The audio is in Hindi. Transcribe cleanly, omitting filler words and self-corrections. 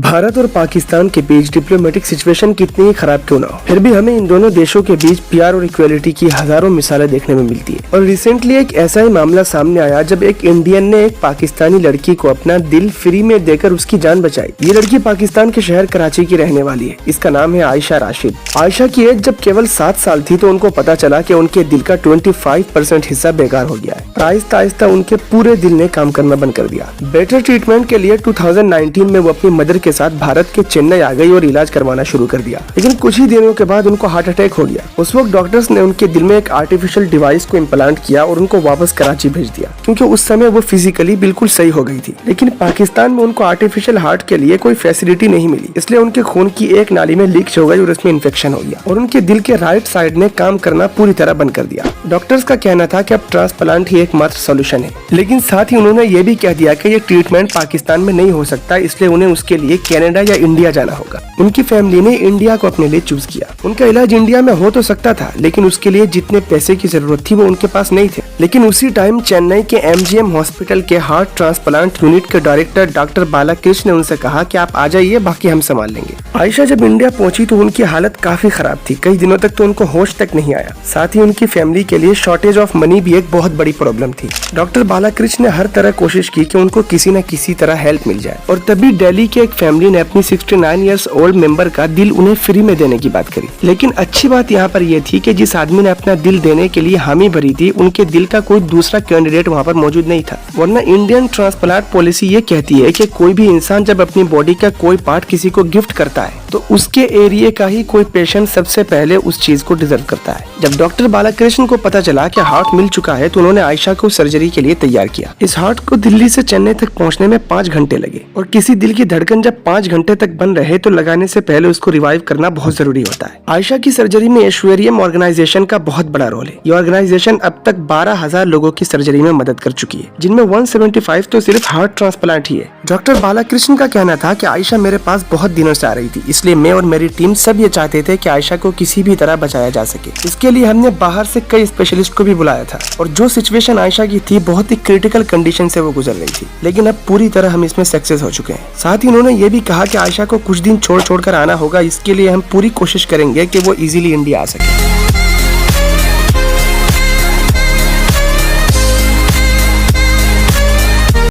भारत और पाकिस्तान के बीच डिप्लोमेटिक सिचुएशन कितनी ही खराब क्यों ना हो, फिर भी हमें इन दोनों देशों के बीच प्यार और इक्वलिटी की हजारों मिसालें देखने में मिलती है। और रिसेंटली एक ऐसा ही मामला सामने आया जब एक इंडियन ने एक पाकिस्तानी लड़की को अपना दिल फ्री में देकर उसकी जान बचाई। ये लड़की पाकिस्तान के शहर कराची की रहने वाली है। इसका नाम है आयशा राशिद। आयशा की एज जब केवल 7 साल थी तो उनको पता चला कि उनके दिल का 25% हिस्सा बेकार हो गया है। आहिस्ता आहिस्ता उनके पूरे दिल ने काम करना बंद कर दिया। बेटर ट्रीटमेंट के लिए 2019 में वो अपनी मदर के साथ भारत के चेन्नई आ गई और इलाज करवाना शुरू कर दिया। लेकिन कुछ ही दिनों के बाद उनको हार्ट अटैक हो गया। उस वक्त डॉक्टर्स ने उनके दिल में एक आर्टिफिशियल डिवाइस को इम्प्लांट किया और उनको वापस कराची भेज दिया, क्योंकि उस समय वो फिजिकली बिल्कुल सही हो गई थी। लेकिन पाकिस्तान में उनको आर्टिफिशियल हार्ट के लिए कोई फैसिलिटी नहीं मिली, इसलिए उनके खून की एक नाली में लीक हो गई और उसमें इन्फेक्शन हो गया और उनके दिल के राइट साइड ने काम करना पूरी तरह बंद कर दिया। डॉक्टर्स का कहना था कि अब ट्रांसप्लांट ही एकमात्र सोल्यूशन है, लेकिन साथ ही उन्होंने ये भी कह दिया कि ये ट्रीटमेंट पाकिस्तान में नहीं हो सकता, इसलिए उन्हें उसके लिए कनाडा या इंडिया जाना होगा। उनकी फैमिली ने इंडिया को अपने लिए चूज किया। उनका इलाज इंडिया में हो तो सकता था, लेकिन उसके लिए जितने पैसे की जरूरत थी वो उनके पास नहीं थे। लेकिन उसी टाइम चेन्नई के MGM हॉस्पिटल के हार्ट ट्रांसप्लांट यूनिट के डायरेक्टर डॉक्टर बालाकृष्ण ने उनसे कहा कि आप आ जाइए, बाकी हम संभाल लेंगे। आयशा जब इंडिया पहुंची तो उनकी हालत काफी खराब थी। कई दिनों तक तो उनको होश तक नहीं आया। साथ ही उनकी फैमिली के लिए शॉर्टेज ऑफ मनी भी एक बहुत बड़ी प्रॉब्लम थी। डॉक्टर बालाकृष्ण ने हर तरह कोशिश की कि उनको किसी न किसी तरह हेल्प मिल जाए, और तभी दिल्ली के एक फैमिली ने अपनी 69 इयर्स ओल्ड मेंबर का दिल उन्हें फ्री में देने की बात करी। लेकिन अच्छी बात यहाँ पर यह थी कि जिस आदमी ने अपना दिल देने के लिए हामी भरी थी, उनके दिल का कोई दूसरा कैंडिडेट वहाँ पर मौजूद नहीं था। वरना इंडियन ट्रांसप्लांट पॉलिसी ये कहती है कि कोई भी इंसान जब अपनी बॉडी का कोई पार्ट किसी को गिफ्ट करता है तो उसके एरिया का ही कोई पेशेंट सबसे पहले उस चीज को डिजर्व करता है। जब डॉक्टर बालाकृष्ण को पता चला कि हार्ट मिल चुका है तो उन्होंने आयशा को सर्जरी के लिए तैयार किया। इस हार्ट को दिल्ली से चेन्नई तक पहुंचने में 5 घंटे लगे, और किसी दिल की धड़कन जब 5 घंटे तक बन रहे तो लगाने से पहले उसको रिवाइव करना बहुत जरूरी होता है। आयशा की सर्जरी में ऐश्वर्यम ऑर्गेनाइजेशन का बहुत बड़ा रोल है। ये ऑर्गेनाइजेशन अब तक 12,000 लोगों की सर्जरी में मदद कर चुकी है, जिनमें 175 तो सिर्फ हार्ट ट्रांसप्लांट ही है। डॉक्टर बालाकृष्ण का कहना था कि आयशा मेरे पास बहुत दिनों से आ रही थी, इसलिए मैं और मेरी टीम सब ये चाहते थे कि आयशा को किसी भी तरह बचाया जा सके। इसके लिए हमने बाहर से कई स्पेशलिस्ट को भी बुलाया था, और जो सिचुएशन आयशा की थी बहुत ही क्रिटिकल कंडीशन से वो गुजर रही थी। लेकिन अब पूरी तरह हम इसमें सक्सेस हो चुके हैं। साथ ही उन्होंने ये भी कहा कि आयशा को कुछ दिन छोड़ कर आना होगा। इसके लिए हम पूरी कोशिश करेंगे कि वो इजीली इंडिया आ सके।